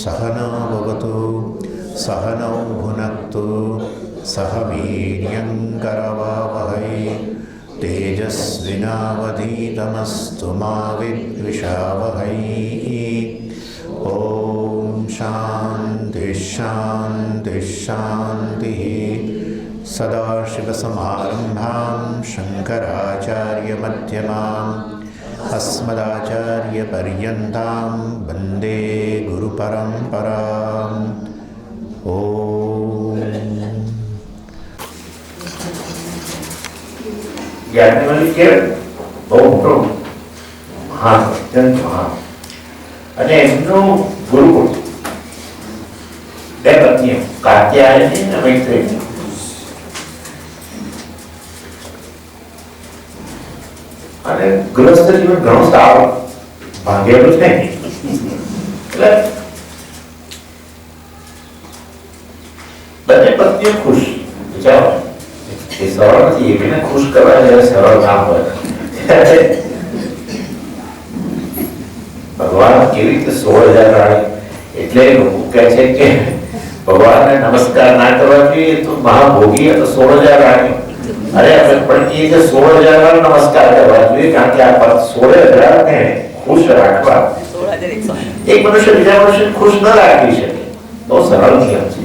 सहना भवतु सहनौ भुनक्तु सह वीर्यङ्करवावहै तेजस्विनावधीतमस्तु मा विद्विषावहै। ॐ शान्तिः शान्तिः शान्तिः। सदाशिवसमारम्भां शङ्कराचार्यमध्यमाम् अस्मदाचार्यपर्यन्तां वन्दे गुरुपरम्पराम्। ॐ યાજ્ઞવલ્ક્ય બહુ મોટો મહાન અત્યંત મહાન અને એમનું ગુરુકુળ બે પત્નીઓ કાત્યાયની અને મૈત્રેયી. અને ગૃહસ્થ જીવન ઘણું સારું ભાગેલું છે એટલે બંને પત્નીઓ ખુશ. વિચારો એ સરળ નથી, એકને ખુશ કરવા જયારે સરળ કામ હોય ત્યારે ભગવાન કેવી રીતે 16,000 રાણી. એટલે લોકો કહે છે કે ભગવાનને નમસ્કાર ના કરવા જોઈએ તો મહાભોગી તો 16,000 રાણી. અરે પણ એ જે 16,000 વાર નમસ્કાર કરવા જોઈએ, કારણ કે આ 16,000 ને ખુશ રાખવા એક મનુષ્ય બીજા મનુષ્યને ખુશ ન રાખી શકે. બહુ સરળ નિયમ છે.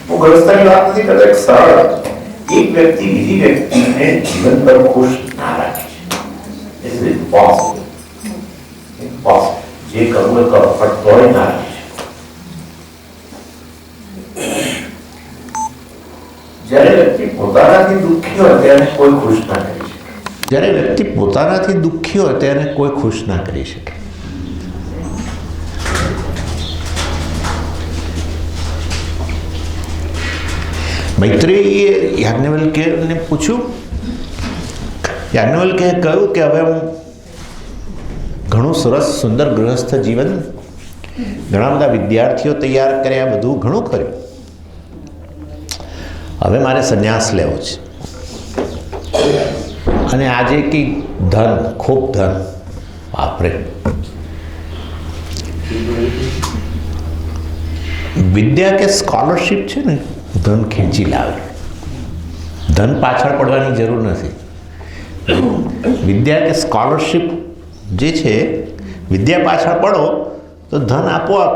હું ગૃહસ્થની વાત નથી કરતો, એક સરળ એક વ્યક્તિ બીજી વ્યક્તિને જીવન પર ખુશ ના રાખી શકે. It is impossible. જે કરવું એ કરો પણ તોય ના રાખી શકે. જ્યારે વ્યક્તિ પોતાનાથી દુઃખી હોય ત્યારે કોઈ ખુશ ના કરી શકે. જ્યારે વ્યક્તિ પોતાનાથી દુઃખી હોય ત્યારે કોઈ ખુશ ના કરી શકે. મૈત્રેયીએ યાજ્ઞવલ્ક્યને પૂછ્યું. યાજ્ઞવલ્ક્યએ કહ્યું કે હવે હું ઘણું સરસ સુંદર ગૃહસ્થ જીવન, ઘણા બધા વિદ્યાર્થીઓ તૈયાર કર્યા, બધું ઘણું કર્યું, હવે મારે સંન્યાસ લેવો છે. અને આજે કંઈક ધન, ખૂબ ધન, બાપરે, વિદ્યા કે સ્કોલરશિપ છે ને, ધન ખેંચી લાવે. ધન પાછળ પડવાની જરૂર નથી. વિદ્યા કે સ્કોલરશિપ જે છે, વિદ્યા પાછળ પડો તો ધન આપોઆપ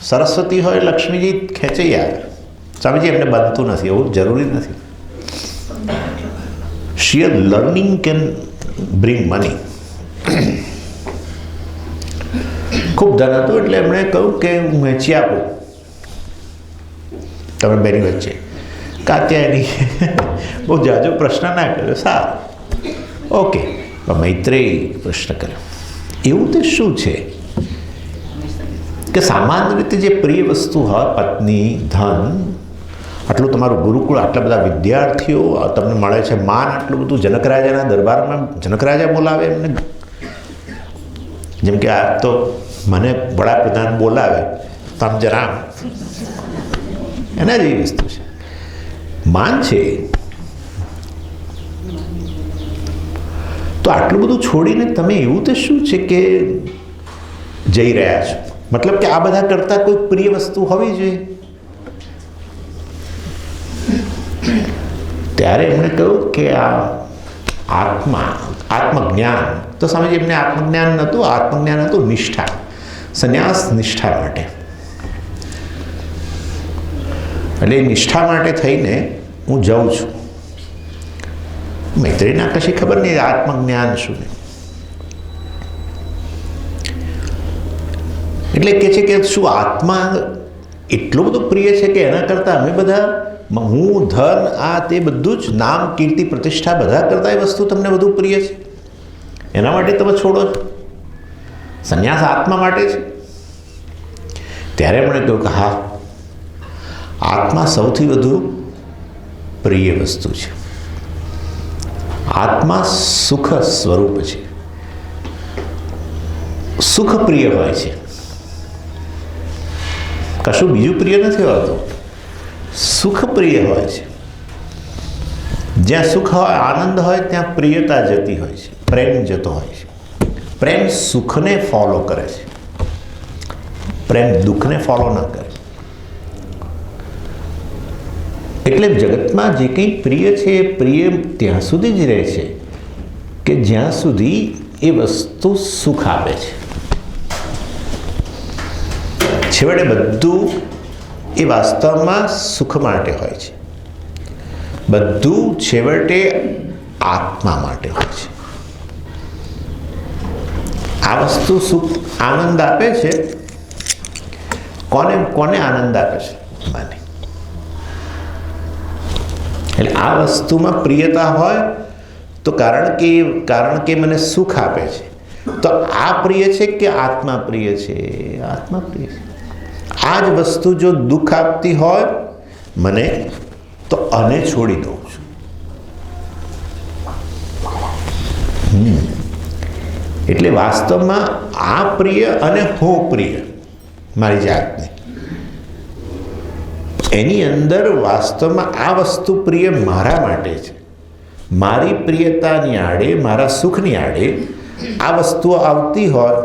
સરસ્વતી હોય લક્ષ્મીજી ખેંચી આવે. સ્વામીજી એમને બનતું નથી, એવું જરૂરી નથી. Shear learning can bring money. ખૂબ ધન હતું એટલે એમણે કહ્યું કે હું વહેંચી આપું તમે બેની વચ્ચે. કાત્યાયની બહુ જાજો પ્રશ્ન ના કર્યો, સારું, ઓકે. મૈત્રેયી પ્રશ્ન કર્યો, એવું તે શું છે કે સામાન્ય રીતે જે પ્રિય વસ્તુ હોય, પત્ની, ધન, આટલું તમારું ગુરુકુળ, આટલા બધા વિદ્યાર્થીઓ તમને મળે છે, માન આટલું બધું, જનકરાજાના દરબારમાં જનકરાજા બોલાવે એમને. જેમ કે આ તો મને વડાપ્રધાન બોલાવે તમ જરામ, એના જેવી વસ્તુ છે, માન છે. તો આટલું બધું છોડીને તમે એવું તો શું છે કે જઈ રહ્યા છો? મતલબ કે આ બધા કરતાં કોઈ પ્રિય વસ્તુ હોવી જોઈએ. ત્યારે એમણે કહ્યું કે આ આત્મજ્ઞાન. તો સ્વામીજી એમને આત્મજ્ઞાન નહોતું, આત્મજ્ઞાન હતું નિષ્ઠા, સંન્યાસ નિષ્ઠા માટે. એટલે નિષ્ઠા માટે થઈને હું જાઉં છું. મૈત્રેયીને કશી ખબર નહીં આત્મજ્ઞાન શું. એટલે કે છે કે શું આત્મા એટલો બધો પ્રિય છે કે એના કરતાં અમે બધા, હું, ધન, આ તે બધું જ, નામ, કીર્તિ, પ્રતિષ્ઠા, બધા કરતાં એ વસ્તુ તમને વધુ પ્રિય છે, એના માટે તમે છોડો છો. સંન્યાસ આત્મા માટે છે. ત્યારે એમણે કહ્યું કે હા, આત્મા સૌથી વધુ પ્રિય વસ્તુ છે. આત્મા સુખ સ્વરૂપ છે, સુખ પ્રિય હોય છે, કશું બીજું પ્રિય નથી હોતું. સુખ પ્રિય હોય છે. જ્યાં સુખ હોય, આનંદ હોય, ત્યાં પ્રિયતા જતી હોય છે, પ્રેમ જતો હોય છે. પ્રેમ સુખને ફોલો કરે છે. પ્રેમ દુઃખને ફોલો ન કરે. એટલે જગતમાં જે કંઈ પ્રિય છે એ પ્રિય ત્યાં સુધી જ રહે છે કે જ્યાં સુધી એ વસ્તુ સુખ આપે છે. છેવટે બધું એ વાસ્તવમાં સુખ માટે હોય છે. બધું છેવટે આત્મા માટે હોય છે. આ વસ્તુ સુખ આનંદ આપે છે. કોને કોને આનંદ આપે છે? મને. એટલે આ વસ્તુમાં પ્રિયતા હોય તો કારણ કે મને સુખ આપે છે, તો આ પ્રિય છે કે આત્મા પ્રિય છે? આત્મા પ્રિય છે. આ જ વસ્તુ જો દુઃખ આપતી હોય મને, તો આને છોડી દઉં છું. એટલે વાસ્તવમાં આ પ્રિય અને હું પ્રિય મારી જાતને, એની અંદર વાસ્તવમાં આ વસ્તુ પ્રિય મારા માટે છે. મારી પ્રિયતાની આડે, મારા સુખની આડે આ વસ્તુઓ આવતી હોય,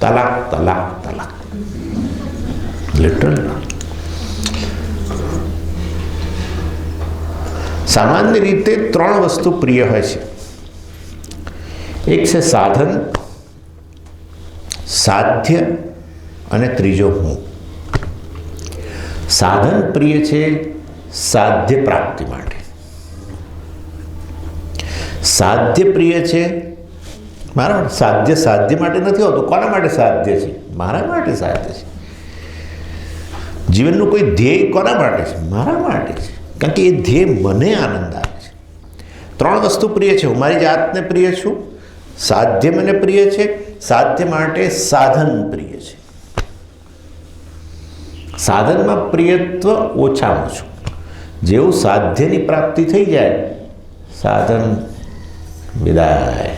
તલાક તલાક તલાક. લિટરલ. સામાન્ય રીતે 3 વસ્તુ પ્રિય હોય છે. એક છે સાધન, સાધ્ય અને ત્રીજો હું. સાધન પ્રિય છે સાધ્ય પ્રાપ્તિ માટે. સાધ્ય પ્રિય છે મારા માટે. સાધ્ય માટે નથી હોતું. કોના માટે સાધ્ય છે? મારા માટે સાધ્ય છે. જીવનનું કોઈ ધ્યેય કોના માટે છે? મારા માટે છે. કારણ કે એ ધ્યેય મને આનંદ આપે છે. 3 વસ્તુ પ્રિય છે. હું મારી જાતને પ્રિય છું, સાધ્ય મને પ્રિય છે, સાધ્ય માટે સાધન પ્રિય છે. સાધનમાં પ્રિયત્વ ઓછામાં ઓછું. જેવું સાધ્યની પ્રાપ્તિ થઈ જાય, સાધન વિદાય.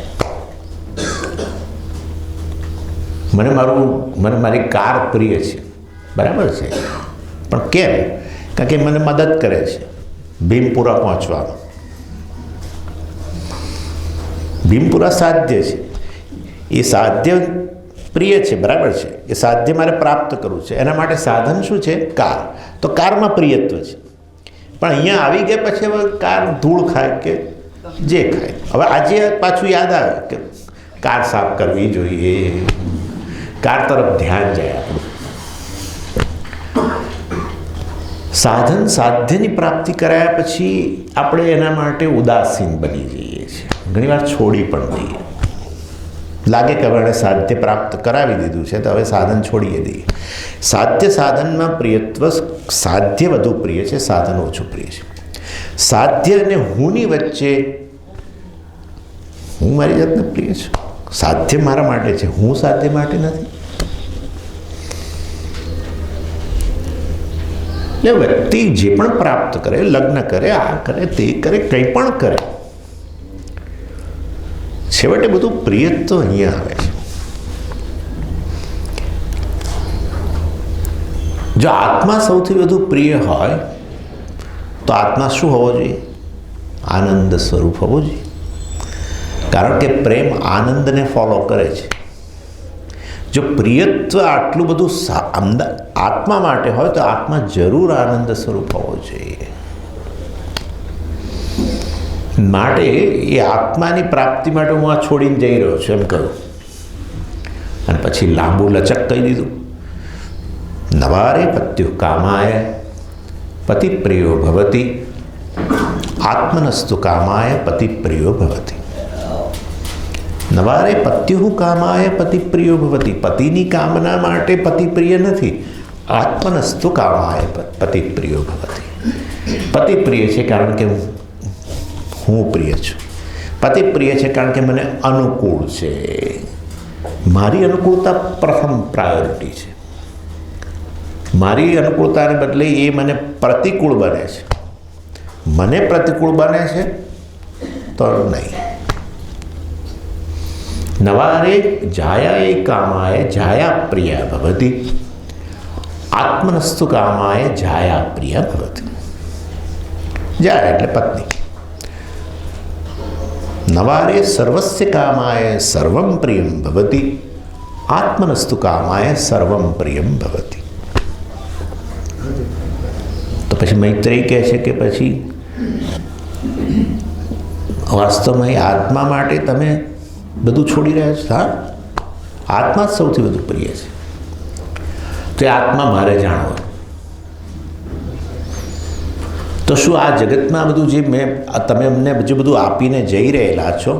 મને મારી કાર પ્રિય છે, બરાબર છે, પણ કેમ? કારણ કે મને મદદ કરે છે ભીમપુરા પહોંચવામાં. ભીમપુરા સાધ્ય છે, એ સાધ્ય પ્રિય છે, બરાબર છે. એ સાધ્ય મારે પ્રાપ્ત કરવું છે. એના માટે સાધન શું છે? કાર. તો કારમાં પ્રિયત્વ છે. પણ અહીંયા આવી ગયા પછી હવે કાર ધૂળ ખાય કે જે ખાય, હવે આજે પાછું યાદ આવે કે કાર સાફ કરવી જોઈએ, કાર તરફ ધ્યાન જાય આપણું. સાધન સાધ્યની પ્રાપ્તિ કરાયા પછી આપણે એના માટે ઉદાસીન બની જઈએ છીએ. ઘણીવાર છોડી પણ દઈએ. લાગે કે હવે સાધ્ય પ્રાપ્ત કરાવી દીધું છે તો હવે સાધન છોડીએ દઈએ. સાધનમાં પ્રિયત્વ, સાધ્ય વધુ પ્રિય છે, સાધન ઓછું પ્રિય છે. સાધ્ય અને હુંની વચ્ચે હું મારી જાતને પ્રિય છું. સાધ્ય મારા માટે છે, હું સાધ્ય માટે નથી. એટલે વ્યક્તિ જે પણ પ્રાપ્ત કરે, લગ્ન કરે, આ કરે, તે કરે, કંઈ પણ કરે, છેવટે બધું પ્રિયત્વ અહીંયા આવે છે. જો આત્મા સૌથી વધુ પ્રિય હોય તો આત્મા શું હોવો જોઈએ? આનંદ સ્વરૂપ હોવો જોઈએ. કારણ કે પ્રેમ આનંદને ફોલો કરે છે. જો પ્રિયત્વ આટલું બધું આત્મા માટે હોય તો આત્મા જરૂર આનંદ સ્વરૂપ હોવો જોઈએ. માટે એ આત્માની પ્રાપ્તિ માટે હું આ છોડીને જઈ રહ્યો છું એમ કહ્યું. અને પછી લાંબુ લચક કહી દીધું. નવારે પત્યુ કામાય પતિ પ્રિયો ભવતી, આત્મનસ્તુ કામાય પતિ પ્રિયો ભવતી. નવારે પત્યુ કામાય પતિ પ્રિયો ભવતી. પતિની કામના માટે પતિ પ્રિય નથી. આત્મનસ્તુ કામાય પતિ પ્રિયો ભવતી. પતિ પ્રિય છે કારણ કે હું પ્રિય છું. પતિ પ્રિય છે કારણ કે મને અનુકૂળ છે. મારી અનુકૂળતા પ્રથમ પ્રાયોરિટી છે. મારી અનુકૂળતાને બદલે એ મને પ્રતિકૂળ બને છે. મને પ્રતિકૂળ બને છે તો નહીં. નવારે જાયા કામાય જાયા પ્રિયા ભવતી, આત્મનસ્તુ કામાય જાયા પ્રિયા ભવતી. જાયા એટલે પત્ની. નવારે સર્વસ્ય કામાય સર્વમ પ્રિયમ ભવતી, આત્મનસ્તુ કામાય સર્વમ પ્રિયમ ભવતી. તો પછી મૈત્રેય કહે છે કે પછી વાસ્તવમાં એ આત્મા માટે તમે બધું છોડી રહ્યા છો. હા, આત્મા જ સૌથી વધુ પ્રિય છે. તો એ આત્મા મારે જાણવો. તો શું આ જગતમાં બધું જે તમે અમને જે બધું આપીને જઈ રહેલા છો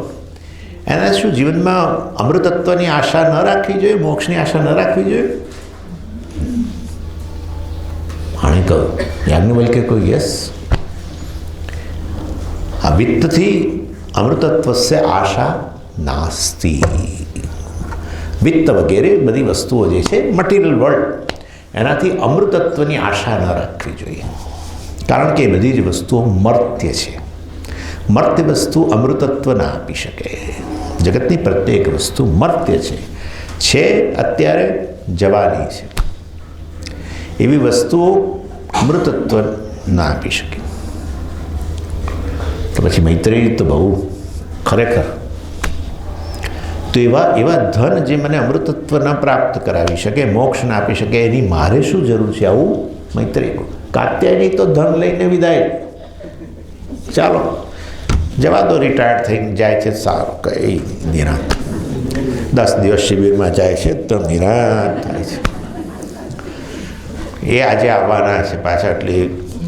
એના શું જીવનમાં અમૃતત્વની આશા ન રાખવી જોઈએ, મોક્ષની આશા ન રાખવી જોઈએ? આણે કહ્યું યાજ્ઞવલ્કે કોઈ યસ, આ વિત્તથી અમૃતત્વસ્ય આશા નાસ્તિ. વિત્ત વગેરે બધી વસ્તુઓ જે છે મટીરિયલ વર્લ્ડ, એનાથી અમૃતત્વની આશા ન રાખવી જોઈએ. કારણ કે એ બધી જ વસ્તુઓ મર્ત્ય છે. મર્ત્ય વસ્તુ અમૃતત્વ ના આપી શકે. જગતની પ્રત્યેક વસ્તુ મર્ત્ય છે અત્યારે જવાની છે. એવી વસ્તુઓ અમૃતત્વ ના આપી શકે. તો પછી મૈત્રેય તો બહુ ખરેખર તો એવા ધન જે મને અમૃતત્વ ન પ્રાપ્ત કરાવી શકે, મોક્ષ ના આપી શકે, એની મારે શું જરૂર છે? આવું મૈત્રેય. કાત્યાયની તો ધન લઈને વિદાય, ચાલો જવા દો, રિટાયર્ડ થઈને જાય છે, સારું, કઈ નિરાંત. 10 દિવસ શિબિરમાં જાય છે તો નિરાંત થાય છે. એ આજે આવવાના છે પાછા, એટલે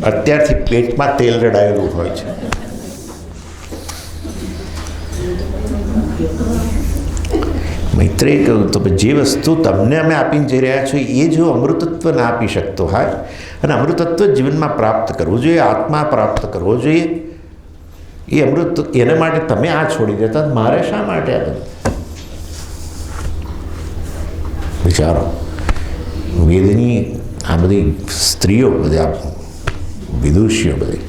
અત્યારથી પેટમાં તેલ રડાયેલું હોય છે. મૈત્રેય કહ્યું તો જે વસ્તુ તમને અમે આપીને જઈ રહ્યા છો એ જો અમૃતત્વ ના આપી શકતો હોય, અને અમૃતત્વ જીવનમાં પ્રાપ્ત કરવું જોઈએ, આત્મા પ્રાપ્ત કરવો જોઈએ, એ અમૃત એના માટે તમે આ છોડી દેતા, મારે શા માટે આ બધું? વિચારો, વેદની આ બધી સ્ત્રીઓ, બધા વિદુષીઓ, બધી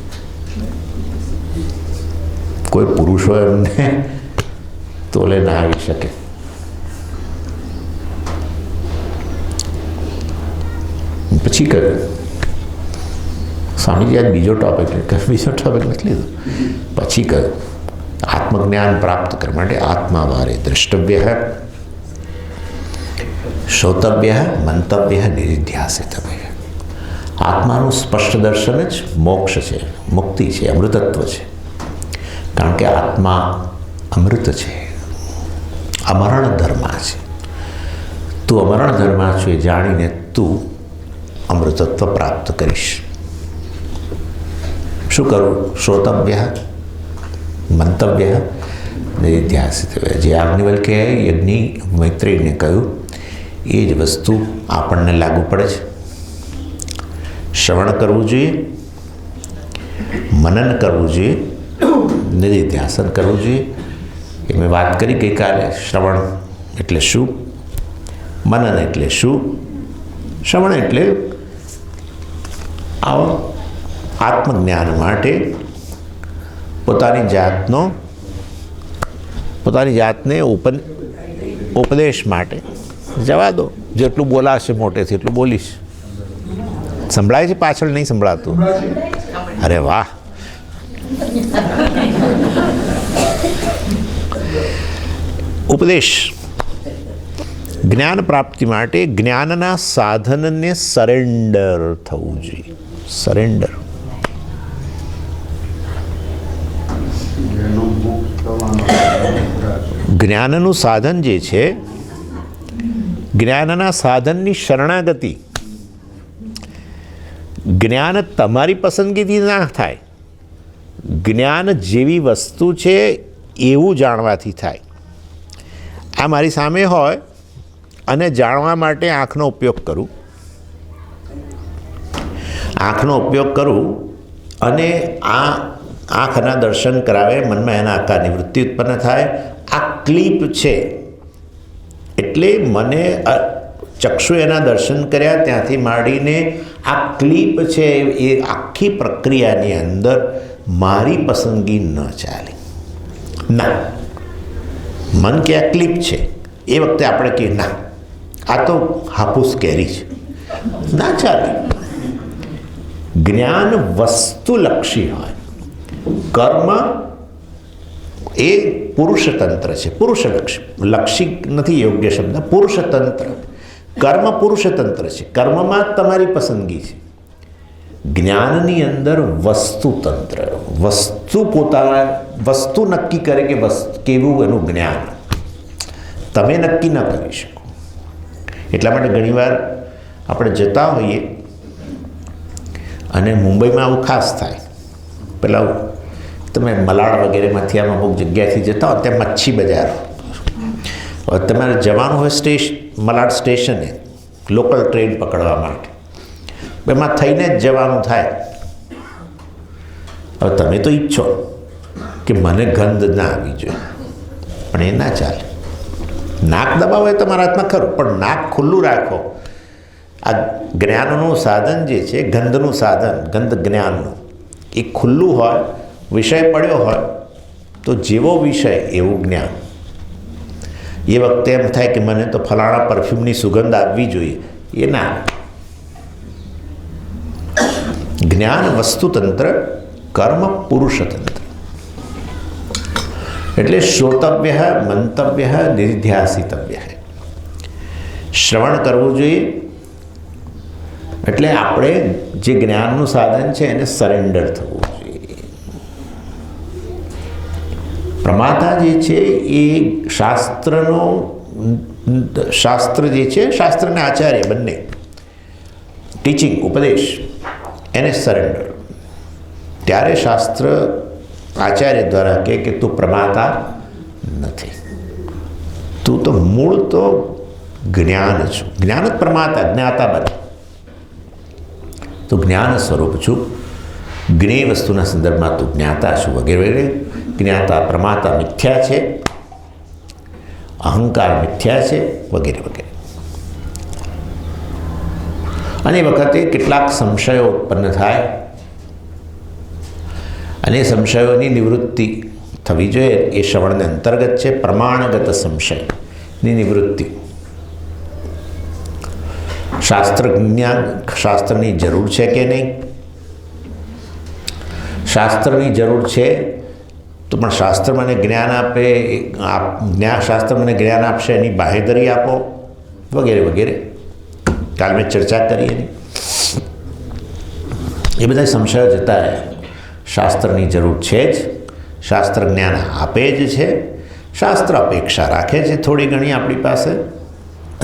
કોઈ પુરુષો એમને તોલે ના આવી શકે. પછી કહ્યું સ્વામીજી આજ બીજો ટોપિક નથી લીધો. પછી કહ્યું આત્મજ્ઞાન પ્રાપ્ત કરવા માટે આત્મા વારે દ્રષ્ટવ્ય, શ્રોતવ્ય, મંતવ્ય, નિધિધ્યાસિતવ્ય. આત્માનું સ્પષ્ટ દર્શન જ મોક્ષ છે, મુક્તિ છે, અમૃતત્વ છે. કારણ કે આત્મા અમૃત છે, અમરણ ધર્મા છે. તું અમરણ ધર્મા છું એ જાણીને તું અમૃતત્વ પ્રાપ્ત કરીશ. શું કરવું? શ્રોતવ્ય, મંતવ્ય, નિધિધ્યાસિતવ્ય. જે યાજ્ઞવલ્કે યજ્ઞી મૈત્રેયને કહ્યું એ જ વસ્તુ આપણને લાગુ પડે છે. શ્રવણ કરવું જોઈએ, મનન કરવું જોઈએ, નિધિધ્યાસન કરવું જોઈએ. એ મેં વાત કરી ગઈકાલે. શ્રવણ એટલે શું? મનન એટલે શું? શ્રવણ એટલે આત્મજ્ઞાન માટે પોતાની જાતને ઉપદેશ માટે જવા દો. જેટલું બોલાશે મોટેથી એટલું બોલીશ. સંભળાય છે? પાછળ નહીં સંભળાતું? અરે વાહ! ઉપદેશ. જ્ઞાન પ્રાપ્તિ માટે જ્ઞાનના સાધનને સરેન્ડર થવું જોઈએ. સરેન્ડર. જ્ઞાનનું સાધન જે છે, જ્ઞાનના સાધનની શરણાગતિ. જ્ઞાન તમારી પસંદગીથી ના થાય. જ્ઞાન જેવી વસ્તુ છે એવું જાણવાથી થાય. આ મારી સામે હોય અને જાણવા માટે આંખનો ઉપયોગ કરું, અને આ આંખના દર્શન કરાવે, મનમાં એના આકારની વૃત્તિ ઉત્પન્ન થાય. આ ક્લિપ છે એટલે મને ચક્ષુ એના દર્શન કર્યા ત્યાંથી માંડીને આ ક્લિપ છે એ આખી પ્રક્રિયાની અંદર મારી પસંદગી ન ચાલે. ના, મન કે આ ક્લિપ છે, એ વખતે આપણે કહીએ ના આ તો હાફૂસ કેરી છે, ના ચાલે. જ્ઞાન વસ્તુલક્ષી હોય. કર્મ એ પુરુષતંત્ર છે. લક્ષી નથી યોગ્ય શબ્દ. પુરુષતંત્ર, કર્મ પુરુષતંત્ર છે. કર્મમાં જ તમારી પસંદગી છે. જ્ઞાનની અંદર વસ્તુતંત્ર, વસ્તુ નક્કી કરે કે કેવું એનું જ્ઞાન, તમે નક્કી ન કરી શકો. એટલા માટે ઘણીવાર આપણે જતા હોઈએ અને મુંબઈમાં આવું ખાસ થાય. પેલા તમે મલાડ વગેરેમાંથી આમ અમુક જગ્યાએથી જતા હો ત્યાં મચ્છી બજાર, હવે તમારે જવાનું હોય મલાડ સ્ટેશને લોકલ ટ્રેન પકડવા માટે, એમાં થઈને જ જવાનું થાય. હવે તમે તો ઈચ્છો કે મને ગંધ ના આવી જોઈએ, પણ એ ના ચાલે. નાક દબાવો એ તમારા હાથમાં ખરું, પણ નાક ખુલ્લું રાખો. આ જ્ઞાનનું સાધન જે છે, ગંધનું સાધન, ગંધ જ્ઞાનનું, એ ખુલ્લું હોય, વિષય પડ્યો હોય તો જેવો વિષય એવું જ્ઞાન. એ વખતે એમ થાય કે મને તો ફલાણા પરફ્યુમની સુગંધ આવવી જોઈએ, એ ના. જ્ઞાન વસ્તુતંત્ર, કર્મ પુરુષતંત્ર. એટલે શ્રોતવ્ય, મંતવ્ય, નિધ્યાસિતવ્ય. શ્રવણ કરવું જોઈએ એટલે આપણે જે જ્ઞાનનું સાધન છે એને સરેન્ડર થવું જોઈએ. પ્રમાતા જે છે એ શાસ્ત્ર જે છે, શાસ્ત્રના આચાર્ય બંને, ટીચિંગ, ઉપદેશ, એને સરેન્ડર. ત્યારે શાસ્ત્ર આચાર્ય દ્વારા કહે કે તું પ્રમાતા નથી, તું તો મૂળ તો જ્ઞાન છું. જ્ઞાન જ પ્રમાતા, જ્ઞાતા બને. તો જ્ઞાન સ્વરૂપ છું, જ્ઞેય વસ્તુના સંદર્ભમાં તું જ્ઞાતા છું, વગેરે વગેરે. જ્ઞાતા, પ્રમાતા મિથ્યા છે, અહંકાર મિથ્યા છે, વગેરે વગેરે. અને એ વખતે કેટલાક સંશયો ઉત્પન્ન થાય અને એ સંશયોની નિવૃત્તિ થવી જોઈએ. એ શ્રવણને અંતર્ગત છે. પ્રમાણગત સંશયની નિવૃત્તિ. શાસ્ત્રની જરૂર છે કે નહીં? શાસ્ત્રની જરૂર છે તો પણ શાસ્ત્ર મને જ્ઞાન આપે, શાસ્ત્ર મને જ્ઞાન આપશે એની બાહેધરી આપો, વગેરે વગેરે. કાલ મેં ચર્ચા કરી એની. એ બધા સંશયો જતા રહ્યા. શાસ્ત્રની જરૂર છે જ, શાસ્ત્ર જ્ઞાન આપે જ છે, શાસ્ત્ર અપેક્ષા રાખે છે થોડી ઘણી આપણી પાસે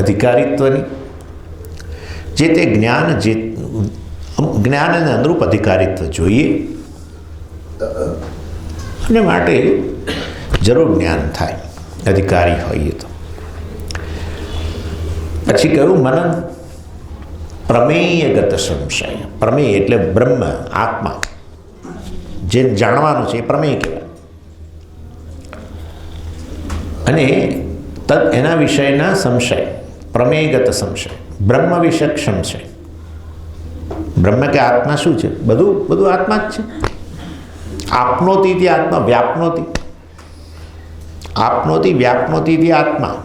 અધિકારીત્વની. જે તે જ્ઞાનને અનુરૂપ અધિકારીત્વ જોઈએ અને માટે જરૂર જ્ઞાન થાય અધિકારી હોઈએ તો. પછી કહ્યું મનન, પ્રમેયગત સંશય. પ્રમેય એટલે બ્રહ્મ, આત્મા, જે જાણવાનું છે એ પ્રમેય કહેવાય. અને એના વિષયના સંશય, પ્રમેયગત સંશય, બ્રહ્મ વિષયક સંશય. બ્રહ્મ કે આત્મા શું છે? બધું આત્મા જ છે. આપનોતી આત્મા, વ્યાપનોતી, આપનોતી વ્યાપનોતી આત્મા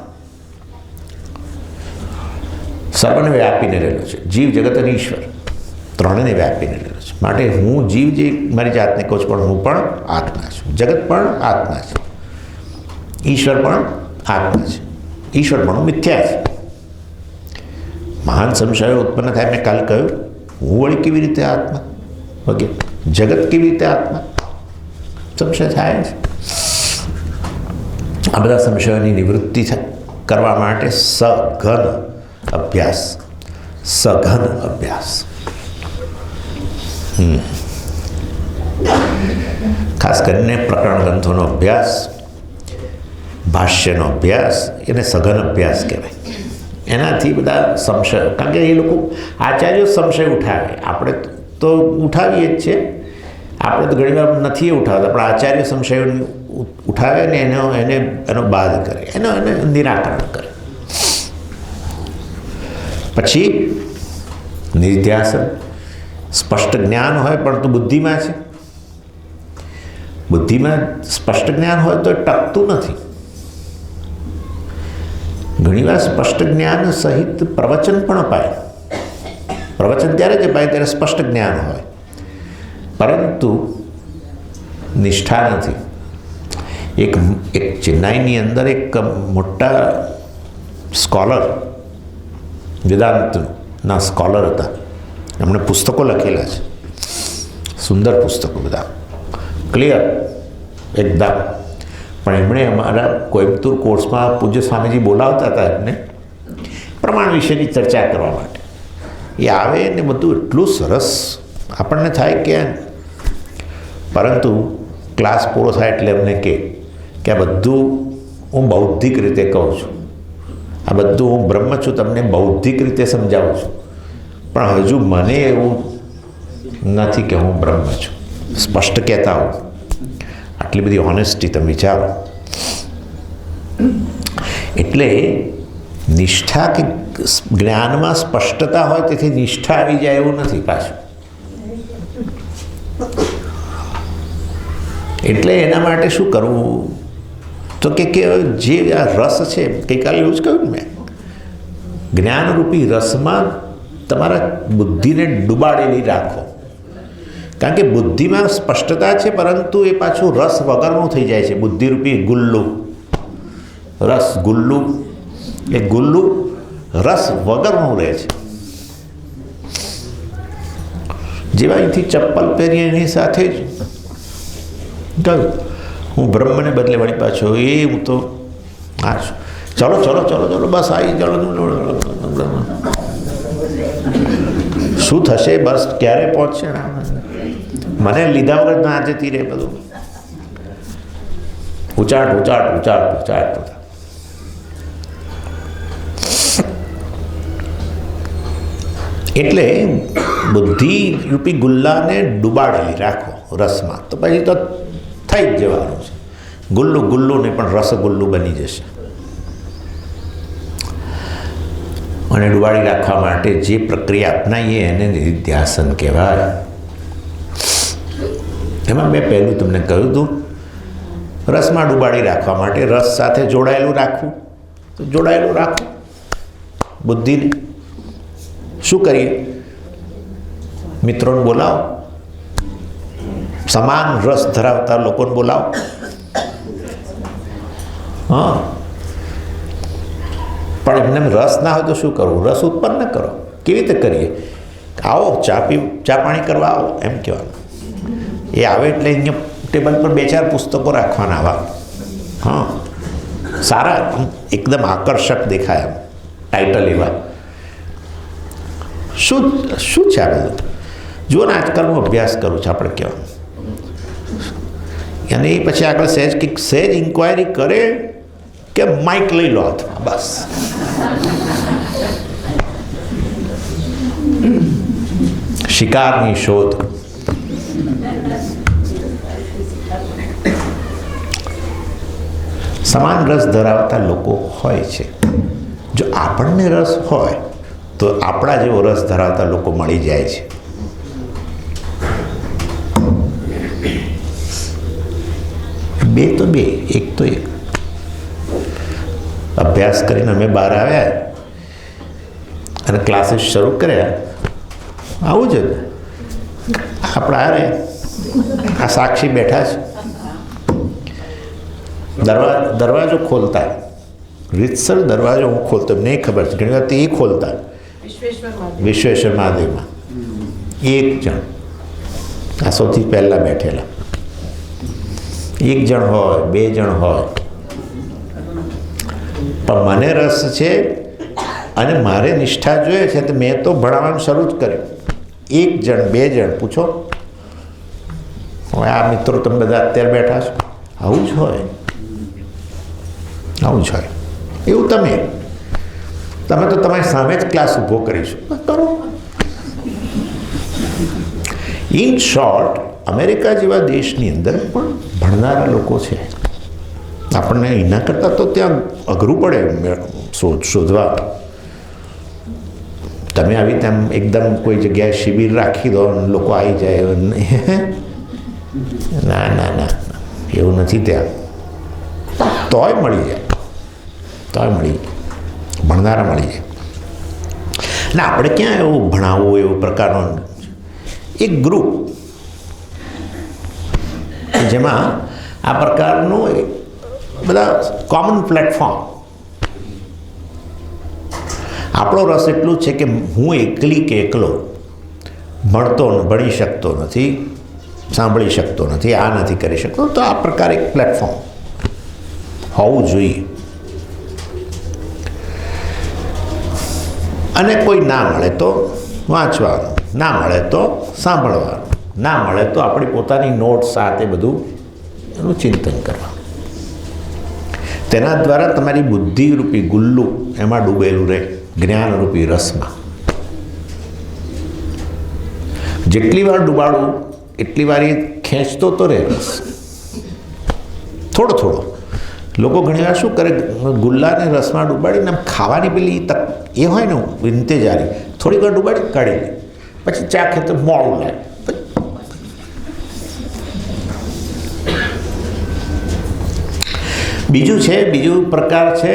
સર્વને વ્યાપીને રહેલો છે. જીવ, જગત અને ઈશ્વર ત્રણેને વ્યાપીને રહેલો છે. માટે હું જીવ જે મારી જાતને કહું છું, પણ હું પણ આત્મા છું. જગત પણ આત્મા છે, ઈશ્વર પણ આત્મા છે. ઈશ્વર પણ મિથ્યા છે. મહાન સંશયો ઉત્પન્ન થાય. મેં કાલ કહ્યું, હું વળી કેવી રીતે આત્મા, વગેરે. જગત કેવી રીતે આત્મા, સંશય થાય છે. આ બધા સંશયોની નિવૃત્તિ કરવા માટે સઘન અભ્યાસ, સઘન અભ્યાસ. ખાસ કરીને પ્રકરણ ગ્રંથોનો અભ્યાસ, ભાષ્યનો અભ્યાસ, એને સઘન અભ્યાસ કહેવાય. એનાથી બધા સંશય, કારણ કે એ લોકો આચાર્યો સંશય ઉઠાવે. આપણે તો ઉઠાવીએ જ છીએ, આપણે તો ઘણીવાર નથી ઉઠાવતા, પણ આચાર્ય સંશયો ઉઠાવે ને એનો બાદ કરે, એને નિરાકરણ કરે. પછી નિધ્યાસન, સ્પષ્ટ જ્ઞાન હોય પણ તો બુદ્ધિમાં છે. બુદ્ધિમાં સ્પષ્ટ જ્ઞાન હોય તો ટકતું નથી. ઘણીવાર સ્પષ્ટ જ્ઞાન સહિત પ્રવચન પણ અપાય. પ્રવચન ત્યારે જ અપાય ત્યારે સ્પષ્ટ જ્ઞાન હોય, પરંતુ નિષ્ઠા નથી. એક ચેન્નાઈની અંદર એક મોટા સ્કોલર, વેદાંતના સ્કોલર હતા. એમણે પુસ્તકો લખેલા છે, સુંદર પુસ્તકો, બધા ક્લિયર એકદમ. પણ એમણે અમારા કોઈમ્બતુર કોર્સમાં પૂજ્ય સ્વામીજી બોલાવતા હતા એમને પ્રમાણ વિશેની ચર્ચા કરવા માટે. એ આવે ને બધું એટલું સરસ આપણને થાય કે, પરંતુ ક્લાસ પૂરો થાય એટલે એમને કે આ બધું હું બૌદ્ધિક રીતે કહું છું, આ બધું હું બ્રહ્મ છું, તમને બૌદ્ધિક રીતે સમજાવું છું, પણ હજુ મને એવું નથી કે હું બ્રહ્મ છું. સ્પષ્ટ કહેતા હોઉં, આટલી બધી ઓનેસ્ટી તમે વિચારો. એટલે નિષ્ઠા કે જ્ઞાનમાં સ્પષ્ટતા હોય તેથી નિષ્ઠા આવી જાય એવું નથી પાછું. એટલે એના માટે શું કરવું તો કે જે આ રસ છે, ગઈકાલે એવું જ કહ્યું મેં, જ્ઞાનરૂપી રસમાં તમારા બુદ્ધિને ડૂબાડેલી રાખો. કારણ કે બુદ્ધિમાં સ્પષ્ટતા છે, પરંતુ એ પાછું રસ વગરનું થઈ જાય છે. બુદ્ધિરૂપી ગુલ્લુ, રસ ગુલ્લુ, એ ગુલ્લુ રસ વગરનું રહે છે. જેવા અહીંથી ચપ્પલ પહેરીએ એની સાથે જ કહ્યું હું બ્રહ્મને બદલે વળી પાછો એ હું તો આ છું, ચલો ચલો ચલો ચલો બસ આવી ચલો. શું થશે? બસ ક્યારે પહોંચશે? મને લીધા વગર ના જતી રહે બધું. ઉચાટ ઉચાટ ઉચાટ ઉચાટ. એટલે બુદ્ધિ રૂપી ગુલ્લાને ડૂબાડેલી રાખો રસમાં, તો પછી તો થઈ જ જવાનું છે. ગુલ્લુ ગુલ્લુ નહીં પણ રસગુલ્લુ બની જશે. અને ડૂબાડી રાખવા માટે જે પ્રક્રિયા અપનાવીએ એને નિધિધ્યાસન કહેવાય. એમાં મેં પહેલું તમને કહ્યું હતું, રસમાં ડૂબાડી રાખવા માટે રસ સાથે જોડાયેલું રાખવું. તો જોડાયેલું રાખવું બુદ્ધિને. શું કરીએ? મિત્રોને બોલાવો, સમાન રસ ધરાવતા લોકોને બોલાવો. હા, પણ એમને રસ ના હોય તો શું કરવું? રસ ઉત્પન્ન કરો. કેવી રીતે કરીએ? આવો ચા પાણી કરવા આવો એમ કહેવાનું. એ આવે એટલે અહીંયા ટેબલ પર 2-4 પુસ્તકો રાખવાના આવા. હા, સારા એકદમ આકર્ષક દેખાય એમ ટાઇટલ એવા. શું છે આ બધું? જુઓ ને, આજકાલ હું અભ્યાસ કરું છું આપણે કહેવાનું. અને એ પછી આગળ સહેજ ઇન્ક્વાયરી કરે કે માઇક લઈ લો હાથમાં, બસ. શિકારની શોધ. સમાન રસ ધરાવતા લોકો હોય છે. જો આપણને રસ હોય તો આપણા જેવો રસ ધરાવતા લોકો મળી જાય છે. બે તો બે, એક તો એક. અભ્યાસ કરીને અમે બહાર આવ્યા અને ક્લાસીસ શરૂ કર્યા. આવું જ આપણા અરે આ સાક્ષી બેઠા છે, દરવાજો ખોલતા, રીતસર દરવાજો હું ખોલતો, મને ખબર છે ઘણી વાર એ ખોલતા વિશ્વેશ્વર મહાદેવમાં. એક જણ આ સૌથી પહેલાં બેઠેલા, એક જણ હોય, 2 જણ હોય, પણ મને રસ છે અને મારે નિષ્ઠા જોઈએ છે તો મેં તો ભણાવવાનું શરૂ જ કર્યું. 1 જણ 2 જણ પૂછો. હવે આ મિત્રો તમે બધા અત્યારે બેઠા છો, આવું જ હોય, આવું જ હોય. એવું તમે તો તમારી સામે જ ક્લાસ ઊભો કરીશું, કરો. ઇન શોર્ટ, અમેરિકા જેવા દેશની અંદર પણ ભણનારા લોકો છે. આપણને એના કરતાં તો ત્યાં અઘરું પડે શોધવા. તમે આવી તેમ એકદમ કોઈ જગ્યાએ શિબિર રાખી દો અને લોકો આવી જાય, ના ના ના, એવું નથી ત્યાં. તોય મળી જાય, ભણનારા મળી જાય. ને આપણે ક્યાં એવું ભણાવવું એવો પ્રકારનો એક ગ્રુપ જેમાં આ પ્રકારનું બધા કોમન પ્લેટફોર્મ. આપણો રસ એટલું છે કે હું એકલી કે એકલો ભણી શકતો નથી, સાંભળી શકતો નથી, આ નથી કરી શકતો, તો આ પ્રકારે એક પ્લેટફોર્મ હોવું જોઈએ. અને કોઈ ના મળે તો વાંચવાનું, ના મળે તો સાંભળવાનું, ના મળે તો આપણી પોતાની નોટ્સ સાથે બધું એનું ચિંતન કરવાનું. તેના દ્વારા તમારી બુદ્ધિરૂપી ગુલ્લું એમાં ડૂબેલું રહે, જ્ઞાનરૂપી રસમાં. જેટલી વાર ડૂબાડું એટલી વાર એ ખેંચતો તો રહે રસ, થોડો થોડો. લોકો ઘણીવાર શું કરે, ગુલ્લાને રસમાં ડૂબાડીને ખાવાની પેલી એ હોય ને ઇંતેજારી, થોડીક વાર ડૂબાડી કાઢી લે, પછી ચાખે તો મોડું લાગે. બીજું પ્રકાર છે,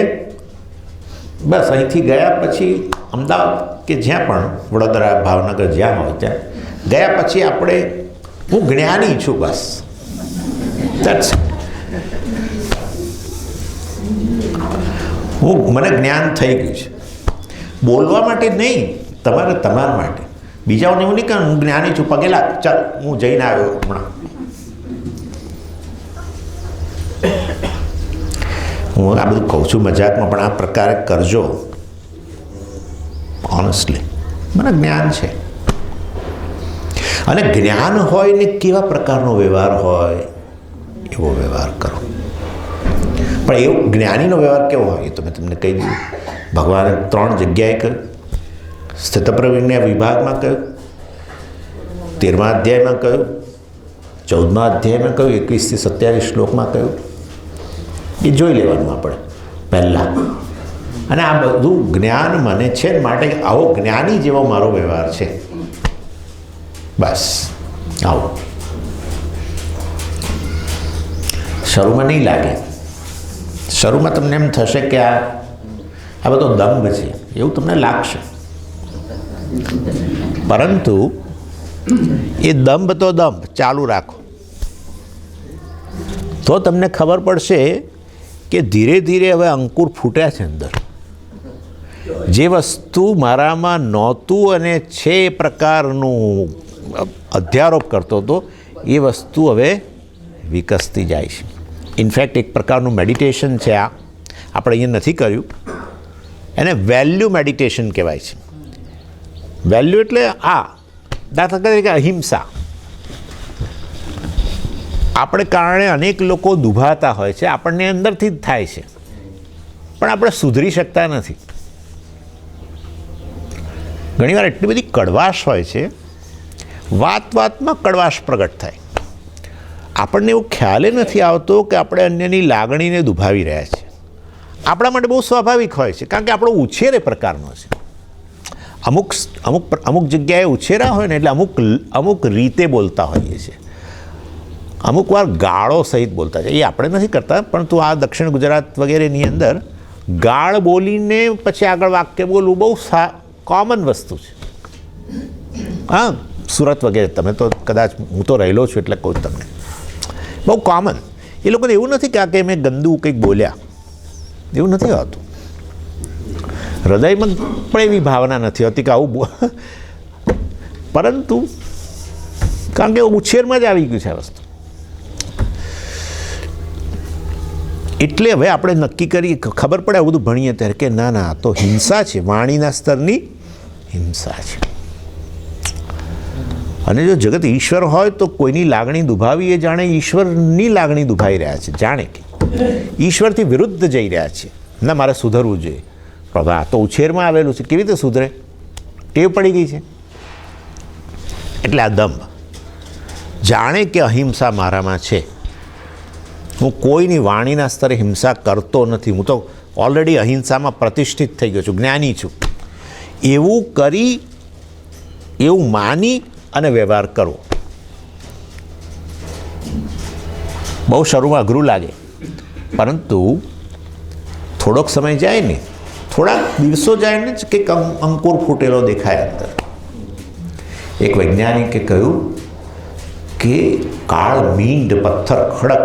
બસ અહીંથી ગયા પછી અમદાવાદ કે જ્યાં પણ, વડોદરા, ભાવનગર, જ્યાં હોય ત્યાં ગયા પછી આપણે હું જ્ઞાની છું, બસ દેટ્સ મને જ્ઞાન થઈ ગયું છે. બોલવા માટે નહીં, તમારા માટે. બીજાઓને એવું નહીં કે હું જ્ઞાની છું, પગે લાગ, ચાલ હું જઈને આવ્યો હમણાં. હું આ બધું કહું છું મજાકમાં, પણ આ પ્રકારે કરજો. ઓનેસ્ટલી મને જ્ઞાન છે. અને જ્ઞાન હોય ને કેવા પ્રકારનો વ્યવહાર હોય એવો વ્યવહાર કરો. પણ એવો જ્ઞાનીનો વ્યવહાર કેવો હોય એ તો મેં તમને કહી દીધું. ભગવાને 3 જગ્યાએ કહ્યું. સ્થિતપ્રજ્ઞ વિભાગમાં કહ્યું, 13મા અધ્યાયમાં કહ્યું, 14મા અધ્યાયમાં કહ્યું, 21 થી 27 શ્લોકમાં કહ્યું. એ જોઈ લેવાનું આપણે પહેલાં. અને આ બધું જ્ઞાન મને છે, માટે આવો જ્ઞાની જેવો મારો વ્યવહાર છે, બસ આવો. શરૂમાં નહીં લાગે, શરૂમાં તમને એમ થશે કે આ બધો દંભ છે એવું તમને લાગશે, પરંતુ એ દંભ તો દંભ ચાલુ રાખો તો તમને ખબર પડશે કે ધીરે ધીરે હવે અંકુર ફૂટ્યા છે અંદર. જે વસ્તુ મારામાં નહોતું અને છે એ પ્રકારનું અધ્યારોપ કરતો હતો, એ વસ્તુ હવે વિકસતી જાય છે. ઇનફેક્ટ એક પ્રકારનું મેડિટેશન છે આ, આપણે અહીંયા નથી કર્યું, એને વેલ્યુ મેડિટેશન કહેવાય છે. વેલ્યુ એટલે દાખલા તરીકે અહિંસા. આપણે કારણે અનેક લોકો દુભાતા હોય છે, આપણને અંદરથી જ થાય છે, પણ આપણે સુધરી શકતા નથી. ઘણીવાર એટલી બધી કડવાશ હોય છે, વાતમાં કડવાશ પ્રગટ થાય. આપણને એવું ખ્યાલ નથી આવતો કે આપણે અન્યની લાગણીને દુભાવી રહ્યા છીએ. આપણા માટે બહુ સ્વાભાવિક હોય છે, કારણ કે આપણો ઉછેર એ પ્રકારનો છે. અમુક જગ્યાએ ઉછેરા હોય ને એટલે અમુક રીતે બોલતા હોઈએ છીએ. અમુક વાર ગાળો સહિત બોલતા છે, એ આપણે નથી કરતા, પરંતુ આ દક્ષિણ ગુજરાત વગેરેની અંદર ગાળ બોલીને પછી આગળ વાક્ય બોલવું બહુ કોમન વસ્તુ છે. હા, સુરત વગેરે, તમે તો કદાચ, હું તો રહેલો છું એટલે કહું તમને, બહુ કોમન. એ લોકોને એવું નથી કે મેં ગંદુ કંઈક બોલ્યા, એવું નથી હોતું. હૃદયમાં પણ એવી ભાવના નથી હોતી કે આવું પરંતુ કારણ કે ઉછેરમાં જ આવી ગયું છે આ વસ્તુ. એટલે હવે આપણે નક્કી કરી, ખબર પડે આ બધું ભણીએ ત્યારે કે ના તો હિંસા છે, વાણીના સ્તરની હિંસા છે. અને જો જગત ઈશ્વર હોય તો કોઈની લાગણી દુભાવી એ જાણે ઈશ્વરની લાગણી દુભાઈ રહ્યા છે, જાણે કે ઈશ્વરથી વિરુદ્ધ જઈ રહ્યા છે. ના, મારે સુધરવું જોઈએ. પ્રભા, આ તો ઉછેરમાં આવેલું છે, કેવી રીતે સુધરે? ટેવ પડી ગઈ છે. એટલે આ દંભ, જાણે કે અહિંસા મારામાં છે, હું કોઈની વાણીના સ્તરે હિંસા કરતો નથી, હું તો ઓલરેડી અહિંસામાં પ્રતિષ્ઠિત થઈ ગયો છું, જ્ઞાની છું, એવું કરી, એવું માની અને વ્યવહાર કરવો. બહુ શરૂમાં અઘરું લાગે, પરંતુ થોડોક સમય જાય ને, થોડાક દિવસો જાય ને, કંઈક અંકુર ફૂટેલો દેખાય અંદર. એક વૈજ્ઞાનિકે કહ્યું કે કાળ મીંડ પથ્થર ખડક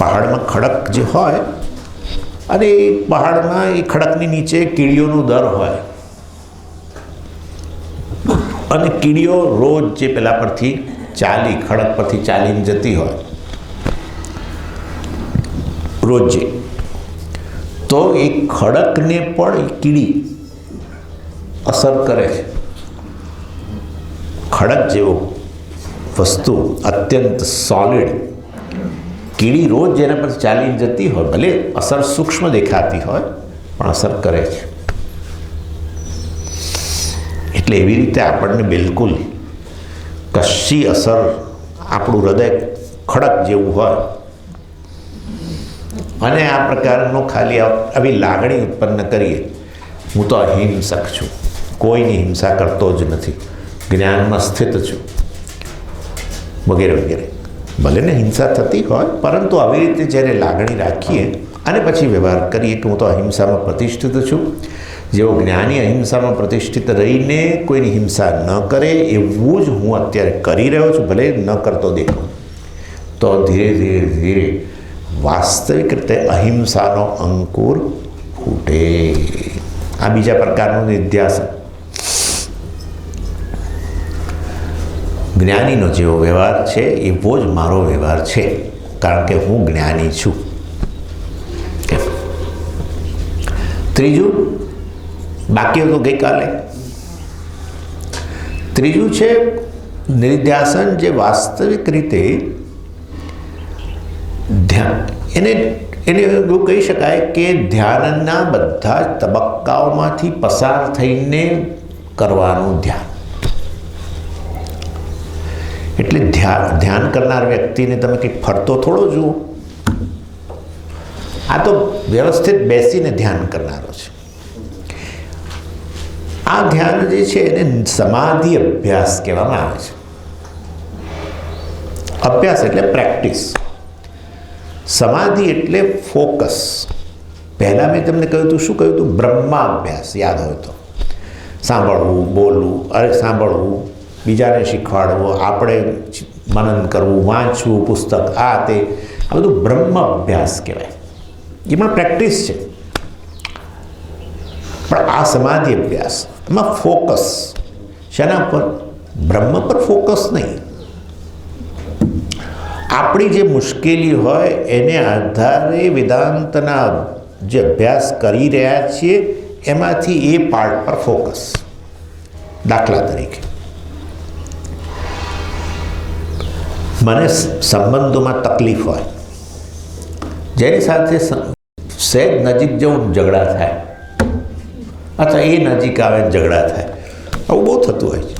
પહાડમાં ખડક જે હોય અને એ પહાડમાં એ ખડકની નીચે કીડીઓનો દર હોય અને કીડીઓ રોજ જે પેલા પરથી ખડક પરથી ચાલીને જતી હોય રોજે, તો એ ખડકને પણ એ કીડી અસર કરે છે. ખડક જેવો વસ્તુ અત્યંત સોલિડ, કીડી રોજ જેના પર ચાલીને જતી હોય, ભલે અસર સૂક્ષ્મ દેખાતી હોય પણ અસર કરે છે. એટલે એવી રીતે આપણને બિલકુલ કશી અસર, આપણું હૃદય ખડક જેવું હોય અને આ પ્રકારનો ખાલી આવી લાગણી ઉત્પન્ન કરીએ, હું તો અહિંસક છું, કોઈની હિંસા કરતો જ નથી, જ્ઞાનમાં સ્થિત છું, વગેરે વગેરે. ભલે ને હિંસા થતી હોય, પરંતુ આવી રીતે જ્યારે લાગણી રાખીએ અને પછી વ્યવહાર કરીએ કે હું તો અહિંસામાં પ્રતિષ્ઠિત છું, જેવો જ્ઞાની અહિંસામાં પ્રતિષ્ઠિત રહીને કોઈની હિંસા ન કરે એવું જ હું અત્યારે કરી રહ્યો છું, ભલે ન કરતો દેખાઉં, તો ધીરે ધીરે ધીરે વાસ્તવિક રીતે અહિંસાનો અંકુર ફૂટે. આ બીજા પ્રકારનું નિધ્યાસન. જ્ઞાનીનો જેવો વ્યવહાર છે એવો જ મારો વ્યવહાર છે, કારણ કે હું જ્ઞાની છું. ત્રીજું બાકી હતું ગઈકાલે. ત્રીજું છે નિધ્યાસન, જે વાસ્તવિક રીતે ધ્યાન, એને એવું કહી શકાય કે ધ્યાનના બધા જ તબક્કાઓમાંથી પસાર થઈને કરવાનું ધ્યાન. એટલે ધ્યાન કરનાર વ્યક્તિને તમે કંઈક ફરતો થોડો જુઓ, આ તો વ્યવસ્થિત બેસીને ધ્યાન કરનારો છે. આ ધ્યાન જે છે એને સમાધિ અભ્યાસ કહેવામાં આવે છે. અભ્યાસ એટલે પ્રેક્ટિસ, સમાધિ એટલે ફોકસ. પહેલાં મેં તમને કહ્યું હતું, શું કહ્યું હતું? બ્રહ્માભ્યાસ, યાદ હોય તો. સાંભળવું, બોલવું, સાંભળવું, બીજાને શીખવાડવું, આપણે મનન કરવું, વાંચવું પુસ્તક, આ તે, આ બધું બ્રહ્મ અભ્યાસ કહેવાય. એમાં પ્રેક્ટિસ છે. પણ આ સમાધિ અભ્યાસ, એમાં ફોકસ શેના પર? બ્રહ્મ પર ફોકસ નહીં. આપણી જે મુશ્કેલી હોય એને આધારે વેદાંતના જે અભ્યાસ કરી રહ્યા છીએ એમાંથી એ પાર્ટ પર ફોકસ. દાખલા તરીકે મને સંબંધોમાં તકલીફ હોય, જેની સાથે સહેજ નજીક જવું ઝઘડા થાય, અથવા એ નજીક આવે ઝઘડા થાય, આવું બહુ થતું હોય છે.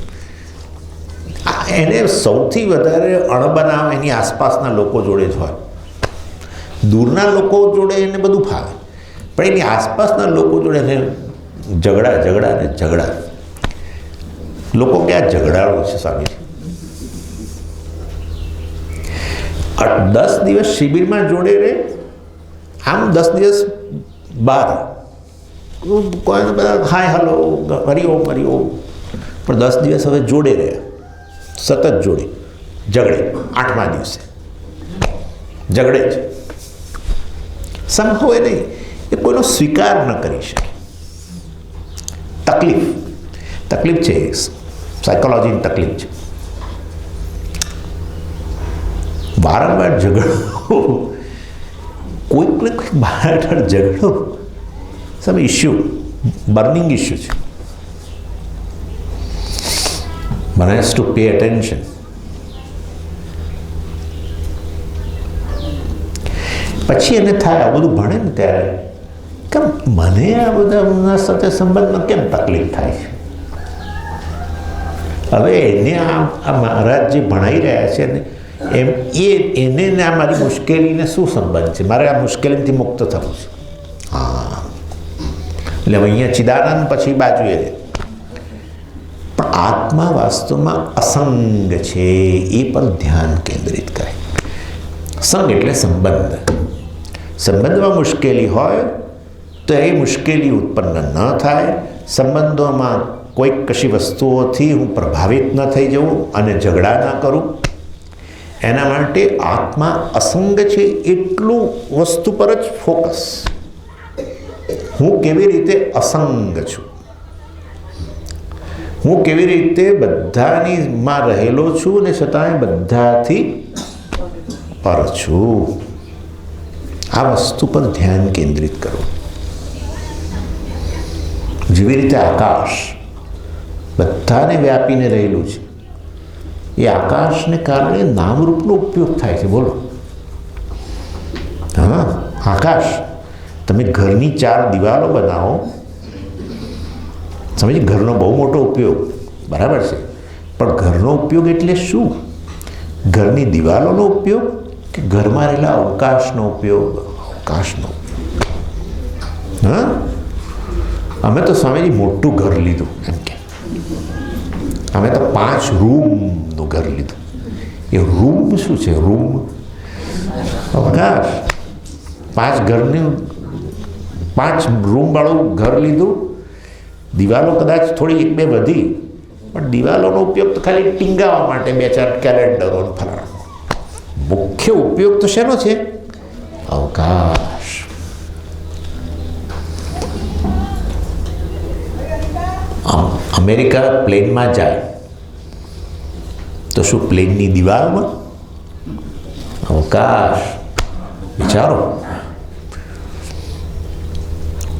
એને સૌથી વધારે અણબનાવ એની આસપાસના લોકો જોડે જ હોય. દૂરના લોકો જોડે એને બધું ફાવે, પણ એની આસપાસના લોકો જોડે એને ઝઘડા. લોકો ક્યાં ઝઘડાળો છે સ્વામીજી? 10 દિવસ શિબિરમાં જોડે રહે, આમ 10 દિવસ બહાર કોઈ બધા હાય હલો હરિઓમ હરિઓમ, પણ 10 દિવસ હવે જોડે રહ્યા, સતત જોડે, ઝઘડે. 8મા દિવસે ઝઘડે જ. સંભવે નહીં, એ કોઈનો સ્વીકાર ન કરી શકે. તકલીફ છે, સાયકોલોજીની તકલીફ છે. વારંવાર ઝઘડો, કોઈકને કોઈક બહાર ઝઘડો, સમ ઇસ્યુ, બર્નિંગ ઇસ્યુ છે. One has to pay attention. પછી એને થાય, આ બધું ભણે ને ત્યારે કેમ મને આ બધા સાથે સંબંધમાં કેમ તકલીફ થાય છે? હવે એને આ મહારાજ જે ભણાઈ રહ્યા છે ને એને ને આ મારી મુશ્કેલીને શું સંબંધ છે? મારે આ મુશ્કેલીથી મુક્ત થવું છે. હા, એટલે અહીંયા ચિદાનંદ પછી બાજુએ રહે. પણ આત્મા વાસ્તવમાં અસંગ છે, એ પર ધ્યાન કેન્દ્રિત કરે. સંગ એટલે સંબંધ. સંબંધમાં મુશ્કેલી હોય તો એ મુશ્કેલી ઉત્પન્ન ન થાય. સંબંધોમાં કોઈક કશી વસ્તુઓથી હું પ્રભાવિત ન થઈ જવું અને ઝઘડા ન કરું. એના માટે આત્મા અસંગ છે એટલું વસ્તુ પર જ ફોકસ. હું કેવી રીતે અસંગ છું, હું કેવી રીતે બધાનીમાં રહેલો છું ને છતાંય બધાથી પર છું, આ વસ્તુ પર ધ્યાન કેન્દ્રિત કરો. જેવી રીતે આકાશ બધાને વ્યાપીને રહેલું છે, એ આકાશને કારણે નામરૂપનો ઉપયોગ થાય છે. બોલો, હા, આકાશ. તમે ઘરની 4 દિવાલો બનાવો, સમજ, ઘરનો બહુ મોટો ઉપયોગ, બરાબર છે, પણ ઘરનો ઉપયોગ એટલે શું? ઘરની દિવાલોનો ઉપયોગ કે ઘરમાં રહેલા અવકાશનો ઉપયોગ? અવકાશનો. હા, અમે તો સ્વામીજી મોટું ઘર લીધું, એમ કે અમે તો 5 રૂમનું ઘર લીધું. એ રૂમ શું છે? રૂમ અવકાશ. 5 રૂમવાળું ઘર લીધું. દિવાલો કદાચ થોડી 1-2 વધી, પણ દિવાલોનો ઉપયોગ તો ખાલી ટીંગાવા માટે 2-4 કેલેન્ડરો ફલાણા. મુખ્ય ઉપયોગ તો શેનો છે? અવકાશ. અમેરિકા પ્લેનમાં જાય તો શું પ્લેનની દિવાલમાં? અવકાશ. વિચારો,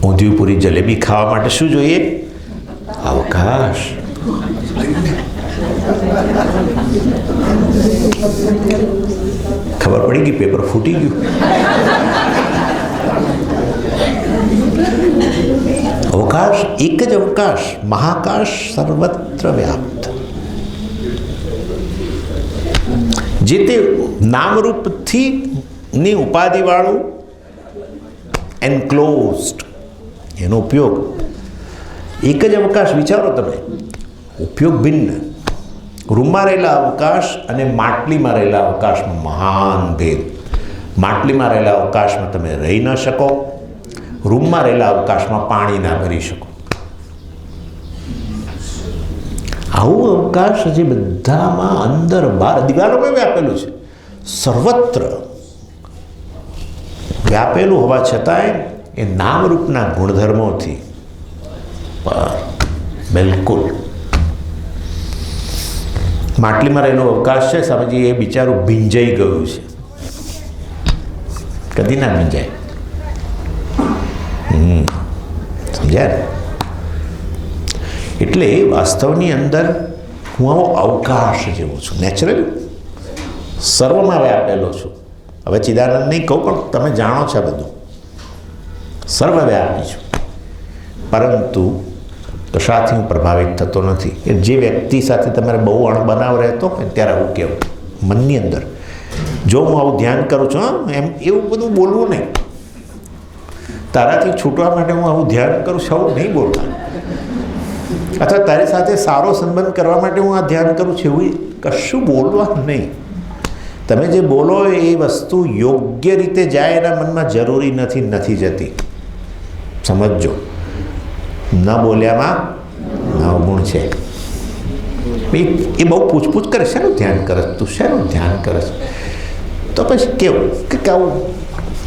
ઊંધિયું પૂરી જલેબી ખાવા માટે શું જોઈએ? અવકાશ. ખબર પડી ગઈ, પેપર ફૂટી ગયું. અવકાશ, એક જ અવકાશ, મહાકાશ, સર્વત્ર વ્યાપ્ત. જે તે નામરૂપથી ની ઉપાધિવાળું એન્ક્લોઝડ, એનો ઉપયોગ એક જ અવકાશ. વિચારો તમે, ઉપયોગ ભિન્ન. રૂમમાં રહેલા અવકાશ અને માટલીમાં રહેલા અવકાશમાં મહાન ભેદ. માટલીમાં રહેલા અવકાશમાં તમે રહી ન શકો, રૂમમાં રહેલા અવકાશમાં પાણી ના ભરી શકો. આવું અવકાશ જે બધામાં અંદર બહાર દિવાલોમાં વ્યાપેલું છે, સર્વત્ર વ્યાપેલું હોવા છતાંય એ નામરૂપના ગુણધર્મોથી પર બિલકુલ. માટલીમાં રહેલો અવકાશ છે, સમજી, એ બિચારું ભીંજાઈ ગયું છે. કદી ના ભીંજાય. સમજ્યા ને? એટલે વાસ્તવની અંદર હું આવો અવકાશ જેવો છું, નેચરલ, સર્વમાં વ્યાપેલો છું. હવે ચિદાનંદ નહીં કહું, પણ તમે જાણો છો બધું, સર્વવ્યાપી છું. પરંતુ કશાથી હું પ્રભાવિત થતો નથી. એ જે વ્યક્તિ સાથે તમારે બહુ અણબનાવ રહેતો હોય ત્યારે આવું કહેવું મનની અંદર, જો હું આવું ધ્યાન કરું છું, હા, એમ એવું બધું બોલવું નહીં. તારાથી છૂટવા માટે હું આવું ધ્યાન કરું છું, આવું નહીં બોલતા. અથવા તારી સાથે સારો સંબંધ કરવા માટે હું આ ધ્યાન કરું છું, એવું કશું બોલવા નહીં. તમે જે બોલો એ વસ્તુ યોગ્ય રીતે જાય એના મનમાં જરૂરી નથી જતી. સમજજો, ન બોલ્યામાં અવગુણ છે. એ બહુ પૂછપૂછ કરે, શેનું ધ્યાન કરે તું, શેનું ધ્યાન કરે છે? તો પછી કેવું કે આવું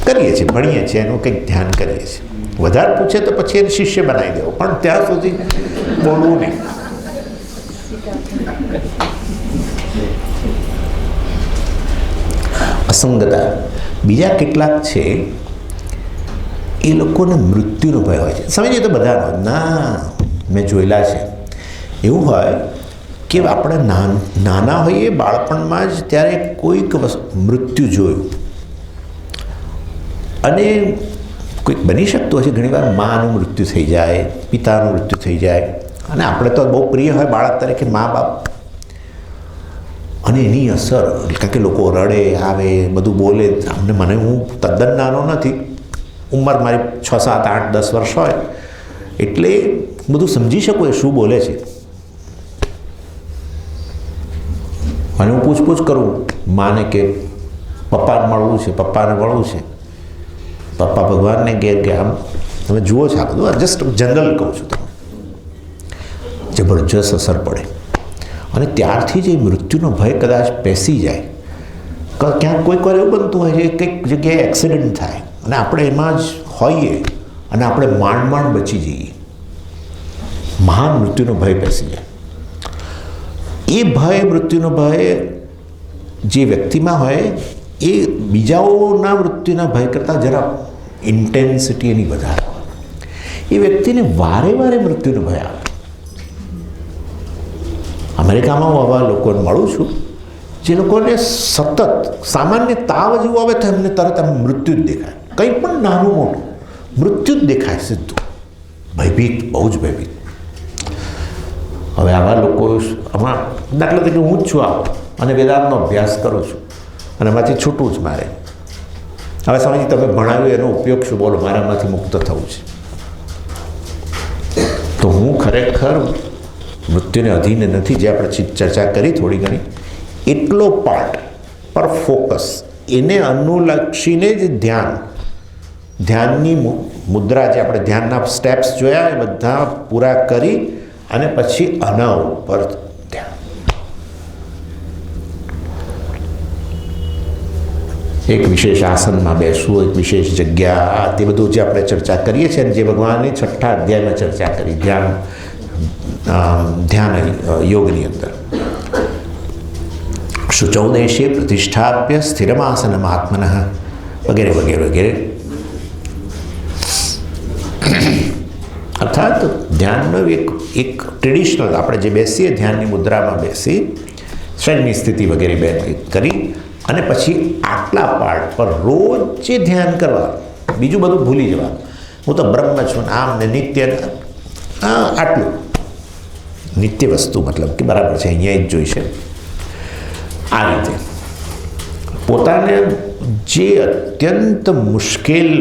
કરીએ છીએ, ભણીએ છીએ, એનું કંઈક ધ્યાન કરીએ છીએ. વધારે પૂછે તો પછી એને શિષ્ય બનાવી દેવો, પણ ત્યાં સુધી બોલવું નહીં. અસંગતા. બીજા કેટલાક છે, એ લોકોને મૃત્યુનો ભય હોય છે. સમજીએ તો બધાનો ના, મેં જોયેલા છે. એવું હોય કે આપણે નાના હોઈએ બાળપણમાં જ, ત્યારે કોઈક મૃત્યુ જોયું, અને કોઈક બની શકતું હશે ઘણીવાર માનું મૃત્યુ થઈ જાય, પિતાનું મૃત્યુ થઈ જાય, અને આપણે તો બહુ પ્રિય હોય બાળક તરીકે મા બાપ, અને એની અસર, કારણ કે લોકો રડે, આવે, બધું બોલે. મને હું તદ્દન નાનો નથી, ઉંમર મારી 6, 7, 8, 10 વર્ષ હોય, એટલે બધું સમજી શકું એ શું બોલે છે. અને હું પૂછપૂછ કરું માને કે પપ્પાને મળવું છે, પપ્પાને મળવું છે. પપ્પા ભગવાનને ઘેર કે આમ તમે જુઓ છો, આ બધું જસ્ટ જનરલ કહું છું, તમે જબરજસ્ત અસર પડે. અને ત્યારથી જ એ મૃત્યુનો ભય કદાચ પેસી જાય ક્યાંક કોઈક વાર એવું બનતું હોય છે કંઈક જગ્યાએ એક્સિડન્ટ થાય અને આપણે એમાં જ હોઈએ અને આપણે માંડ બચી જઈએ, મહાન મૃત્યુનો ભય બેસી જાય. એ ભય, મૃત્યુનો ભય જે વ્યક્તિમાં હોય એ બીજાઓના મૃત્યુના ભય કરતાં જરા ઇન્ટેન્સિટી એની વધારે હોય. એ વ્યક્તિને વારે મૃત્યુનો ભય આવે. અમેરિકામાં હું આવા લોકોને મળું છું જે લોકોને સતત સામાન્ય તાવ જેવું આવે તો એમને તરત એમ મૃત્યુ જ દેખાય, કંઈ પણ નાનું મોટું મૃત્યુ જ દેખાય સીધું. ભયભીત, બહુ જ ભયભીત. હવે આવા લોકો હમણાં દાખલા તરીકે હું જ છું આવો અને વેદાંતનો અભ્યાસ કરું છું અને એમાંથી છૂટવું જ મારે. હવે સ્વામીજી તમે ભણાવ્યું એનો ઉપયોગ શું? બોલો, મારામાંથી મુક્ત થવું છે. તો હું ખરેખર મૃત્યુને અધીન નથી, જે આપણે ચર્ચા કરી થોડી ઘણી, એટલો પાર્ટ પર ફોકસ, એને અનુલક્ષીને જ ધ્યાનની મુદ્રા, જે આપણે ધ્યાનના સ્ટેપ્સ જોયા એ બધા પૂરા કરી અને પછી આના ઉપર ધ્યાન. એક વિશેષ આસનમાં બેસવું, એક વિશેષ જગ્યા, તે બધું જે આપણે ચર્ચા કરીએ છીએ, જે ભગવાનની 6થા અધ્યાયમાં ચર્ચા કરી ધ્યાન યોગની અંદર. શુચૌદેશે પ્રતિષ્ઠાપ્ય સ્થિરમાસનમ આત્મનઃ વગેરે વગેરે વગેરે. અર્થાત ધ્યાનનો એક ટ્રેડિશનલ, આપણે જે બેસીએ ધ્યાનની મુદ્રામાં બેસી શરીરની સ્થિતિ વગેરે કરી અને પછી આટલા પાર્ટ પર રોજ જે ધ્યાન કરવા, બીજું બધું ભૂલી જવાનું. હું તો બ્રહ્મ છું, આમ ને નિત્ય, આટલું નિત્ય વસ્તુ, મતલબ કે બરાબર છે, અહીંયા જ જોઈશે. આ રીતે પોતાને જે અત્યંત મુશ્કેલ,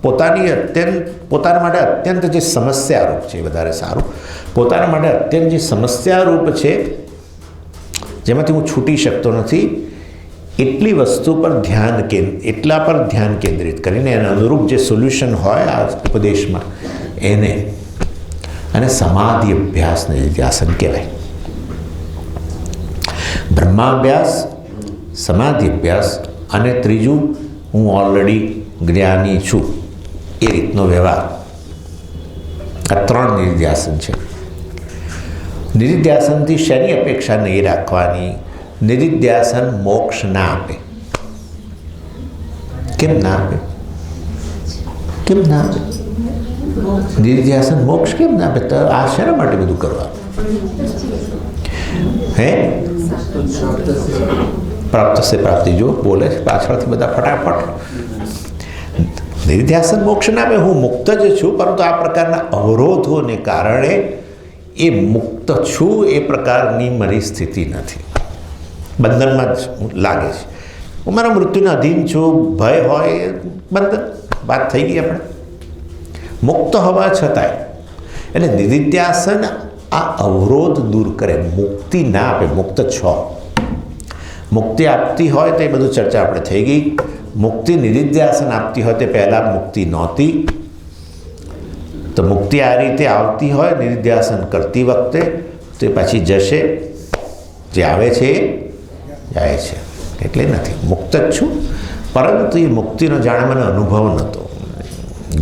પોતાના માટે અત્યંત જે સમસ્યારૂપ છે, વધારે સારું, પોતાના માટે અત્યંત જે સમસ્યારૂપ છે, જેમાંથી હું છૂટી શકતો નથી, એટલી વસ્તુ પર એટલા પર ધ્યાન કેન્દ્રિત કરીને એના અનુરૂપ જે સોલ્યુશન હોય આ ઉપદેશમાં, અને સમાધિ અભ્યાસ નિધિધ્યાસન કહેવાય. બ્રહ્માભ્યાસ, સમાધિ અભ્યાસ અને ત્રીજું હું ઓલરેડી જ્ઞાની છું એ રીતનો વ્યવહાર. આ 3 નિધિધ્યાસન છે. નિધિધ્યાસનથી શેની અપેક્ષા નહીં રાખવાની? નિધિધ્યાસન મોક્ષ ના આપે. કેમ ના આપે? નિધિધ્યાસન મોક્ષ કેમ ના આપે? તો આ શેના માટે બધું કરવાનું? હે, પ્રાપ્ત સે પ્રાપ્તિ. જો બોલે પાછળથી બધા ફટાફટ. નિધિધ્યાસન મોક્ષ ના આપે. હું મુક્ત જ છું, પરંતુ આ પ્રકારના અવરોધોને કારણે એ મુક્ત છું એ પ્રકારની મારી સ્થિતિ નથી, બંધનમાં જ લાગે છે. હું મારા મૃત્યુના અધીન છું, ભય હોય એ બંધન, વાત થઈ ગઈ આપણે. મુક્ત હોવા છતાંય, એટલે નિધિધ્યાસન આ અવરોધ દૂર કરે, મુક્તિ ના આપે. મુક્ત છો, મુક્તિ આપતી હોય તો એ બધું ચર્ચા આપણે થઈ ગઈ. મુક્તિ નિધિધ્યાસન આપતી હોય તે પહેલાં મુક્તિ નહોતી. તો મુક્તિ આ રીતે આવતી હોય નિધિધ્યાસન કરતી વખતે, તો એ પછી જશે, જે આવે છે એ જાય છે. એટલે નથી, મુક્ત જ છું, પરંતુ એ મુક્તિનો જાણે મને અનુભવ નહોતો.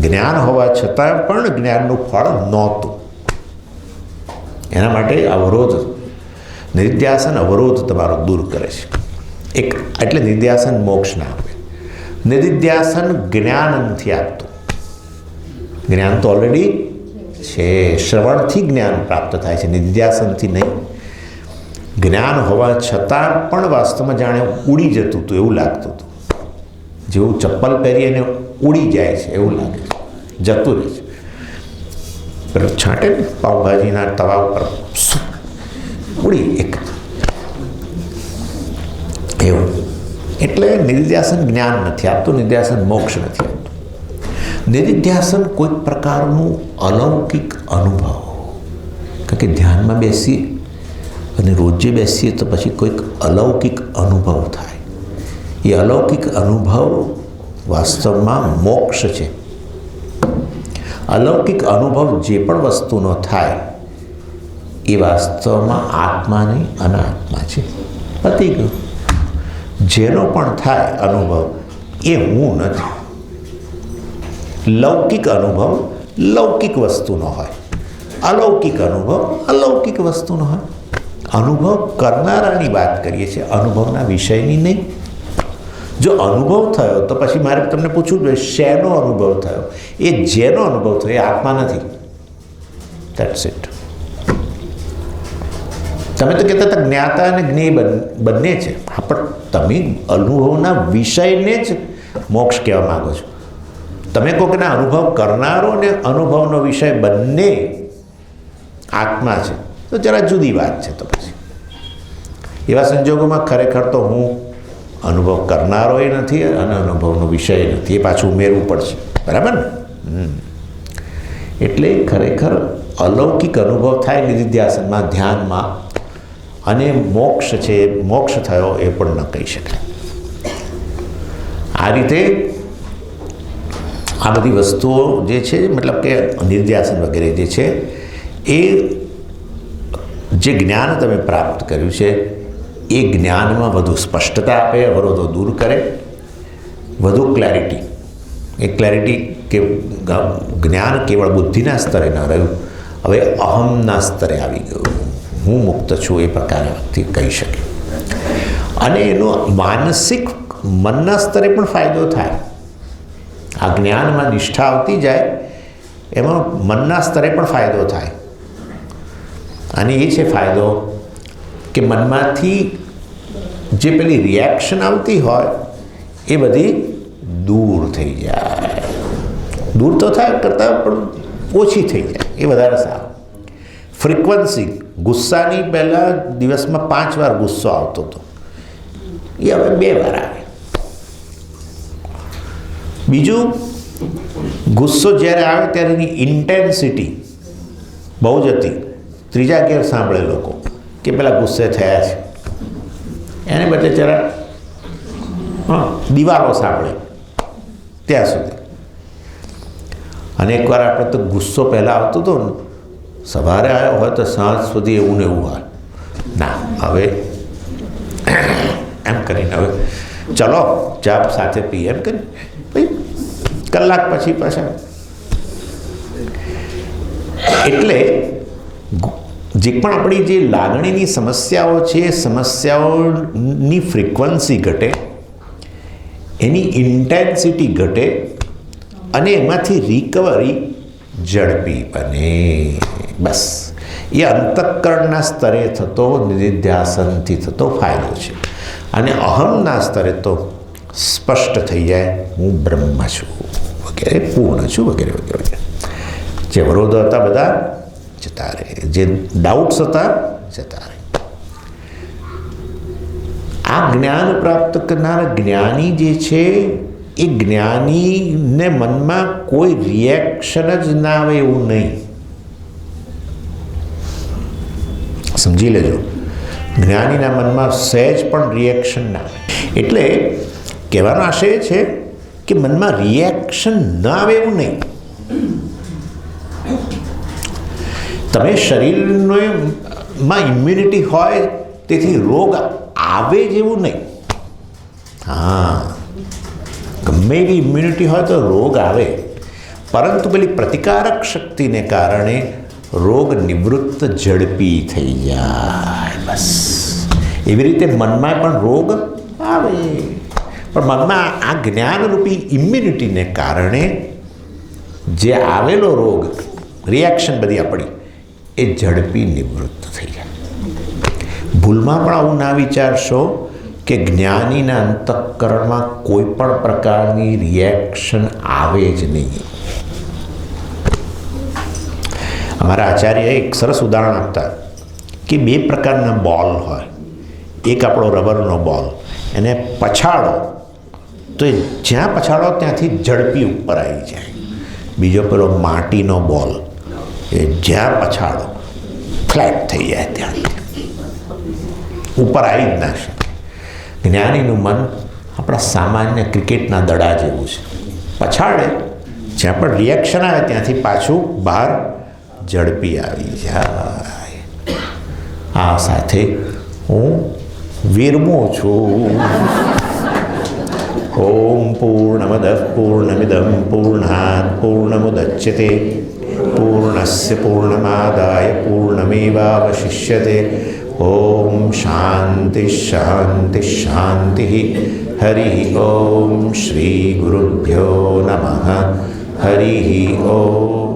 જ્ઞાન હોવા છતાં પણ જ્ઞાનનું ફળ નહોતું. એના માટે અવરોધ, નિધિધ્યાસન અવરોધ તમારો દૂર કરે છે. એટલે નિધિધ્યાસન મોક્ષ ના આપે. નિધિધ્યાસન જ્ઞાન નથી આપતું. જ્ઞાન તો ઓલરેડી છે, શ્રવણથી જ્ઞાન પ્રાપ્ત થાય છે, નિધિધ્યાસનથી નહીં. જ્ઞાન હોવા છતાં પણ વાસ્તવમાં જાણે ઉડી જતું હતું એવું લાગતું હતું. જેવું ચપ્પલ પહેરી અને ઉડી જાય છે એવું લાગે છે, જતું રહે છે. પેલો છાંટે ને પાઉંભાજીના તવા ઉપર ઉડી એક એવું. એટલે નિધિધ્યાસન જ્ઞાન નથી આપતું, નિધિધ્યાસન મોક્ષ નથી આપતું. નિધિધ્યાસન કોઈક પ્રકારનું અલૌકિક અનુભવ, કારણ કે ધ્યાનમાં બેસીએ અને રોજે બેસીએ તો પછી કોઈક અલૌકિક અનુભવ થાય. એ અલૌકિક અનુભવ વાસ્તવમાં મોક્ષ છે. અલૌકિક અનુભવ જે પણ વસ્તુનો થાય એ વાસ્તવમાં આત્માની અનાત્મા છે. પતી ગયું. જેનો પણ થાય અનુભવ એ હું નથી. લૌકિક અનુભવ લૌકિક વસ્તુનો હોય, અલૌકિક અનુભવ અલૌકિક વસ્તુનો હોય. અનુભવ કરનારાની વાત કરીએ છીએ, અનુભવના વિષયની નહીં. જો અનુભવ થયો તો પછી મારે તમને પૂછવું જોઈએ શેનો અનુભવ થયો? એ જેનો અનુભવ થયો એ આત્મા નથી. That's it. તમે તો કહેતા હતા જ્ઞાતા અને જ્ઞેય બંને છે. હા, પણ તમે અનુભવના વિષયને જ મોક્ષ કહેવા માગો છો. તમે કહો કે ના, અનુભવ કરનારો અને અનુભવનો વિષય બંને આત્મા છે, તો જરા જુદી વાત છે. તો પછી એવા સંજોગોમાં ખરેખર તો હું અનુભવ કરનારો એ નથી અને અનુભવનો વિષય નથી, એ પાછું ઉમેરવું પડશે. બરાબર ને? એટલે ખરેખર અલૌકિક અનુભવ થાય નિધિધ્યાસનમાં, ધ્યાનમાં, અને મોક્ષ છે, મોક્ષ થયો એ પણ ન કહી શકાય. આ રીતે આ બધી વસ્તુઓ જે છે, મતલબ કે નિર્ધ્યાસન વગેરે જે છે, એ જે જ્ઞાન તમે પ્રાપ્ત કર્યું છે એ જ્ઞાનમાં વધુ સ્પષ્ટતા આપે, અવરોધો દૂર કરે, વધુ ક્લેરિટી. એ ક્લેરિટી કે જ્ઞાન કેવળ બુદ્ધિના સ્તરે ન રહ્યું, હવે અહમના સ્તરે આવી ગયું. હું મુક્ત છું એ પ્રકારથી કહી શકે. અને એનો માનસિક મનના સ્તરે પણ ફાયદો થાય. આ જ્ઞાનમાં નિષ્ઠા આવતી જાય એમાં મનના સ્તરે પણ ફાયદો થાય. અને એ છે ફાયદો કે મનમાંથી જે પેલી રિએક્શન આવતી હોય એ બધી દૂર થઈ જાય. દૂર તો થાય કરતાં પણ ઓછી થઈ જાય, એ વધારે સારું. ફ્રીક્વન્સી ગુસ્સાની પહેલાં દિવસમાં 5 વાર ગુસ્સો આવતો હતો, એ હવે 2 વાર આવે. બીજું, ગુસ્સો જ્યારે આવે ત્યારે એની ઇન્ટેન્સિટી બહુ જ હતી. ત્રીજા ઘેર સાંભળે લોકો કે પેલા ગુસ્સે થયા છે, એને બદલે જરા દિવાલો સાંભળે ત્યાં સુધી. અને એકવાર આપણે તો ગુસ્સો પહેલાં આવતો હતો ને, સવારે આવ્યો હોય તો સાંજ સુધી એવું ને એવું હોય. ના, હવે એમ કરીને હવે ચલો ચા સાથે પીએ એમ કરી ભાઈ કલાક પછી પાછા. એટલે જે પણ આપણી જે લાગણીની સમસ્યાઓ છે, સમસ્યાઓની ફ્રીક્વન્સી ઘટે, એની ઇન્ટેન્સિટી ઘટે, અને એમાંથી રિકવરી ઝડપી બને. બસ એ અંતઃકરણના સ્તરે થતો નિધિધ્યાસનથી થતો ફાયદો છે. અને અહમના સ્તરે તો સ્પષ્ટ થઈ જાય હું બ્રહ્મ છું વગેરે, પૂર્ણ છું વગેરે વગેરે વગેરે. જે અવરોધો હતા બધા જતા રહે, જે ડાઉટ્સ હતા જતા રહે. આ જ્ઞાન પ્રાપ્ત કરનારા જ્ઞાની જે છે એ જ્ઞાનીને મનમાં કોઈ રિએક્શન જ ના આવે એવું નહીં. સમજી લેજો, જ્ઞાનીના મનમાં સહેજ પણ રિએક્શન ના આવે. એટલે કહેવાનો આશય એ છે કે મનમાં રિએક્શન ના આવે એવું નહીં. તમે શરીરમાં ઇમ્યુનિટી હોય તેથી રોગ આવે જેવું નહીં. હા, ગમે એવી ઇમ્યુનિટી હોય તો રોગ આવે, પરંતુ પેલી પ્રતિકારક શક્તિને કારણે રોગ નિવૃત્ત ઝડપી થઈ જાય. બસ એવી રીતે મનમાં પણ રોગ આવે, પણ મનમાં આ જ્ઞાનરૂપી ઇમ્યુનિટીને કારણે જે આવેલો રોગ, રિએક્શન બધી આપણી, એ ઝડપી નિવૃત્ત થઈ જાય. ભૂલમાં પણ આવું ના વિચારશો કે જ્ઞાનીના અંતઃકરણમાં કોઈ પણ પ્રકારની રિએક્શન આવે જ નહીં. અમારા આચાર્યએ એક સરસ ઉદાહરણ આપતા કે 2 પ્રકારના બોલ હોય. એક આપણો રબરનો બોલ, એને પછાડો તો એ જ્યાં પછાડો ત્યાંથી ઝડપી ઉપર આવી જાય. બીજો પેલો માટીનો બોલ, એ જ્યાં પછાડો ફ્લેટ થઈ જાય, ત્યાંથી ઉપર આવી જ ના શકે. જ્ઞાનીનું મન આપણા સામાન્ય ક્રિકેટના દડા જેવું છે. પછાડે, જ્યાં પણ રિએક્શન આવે ત્યાંથી પાછું બહાર ઝડપી આવી જાય. આ સાથે હું વિરમું છું. ઓમ પૂર્ણમદઃ પૂર્ણમિદં પૂર્ણાત પૂર્ણમુદચ્યતે પૂર્ણસ્ય પૂર્ણમાદાય પૂર્ણમેવાવશિષ્યતે. ઓમ શાંતિ શાંતિ શાંતિ. હરિ ઓમ શ્રી ગુરુભ્યો નમઃ. હરિ ઓમ.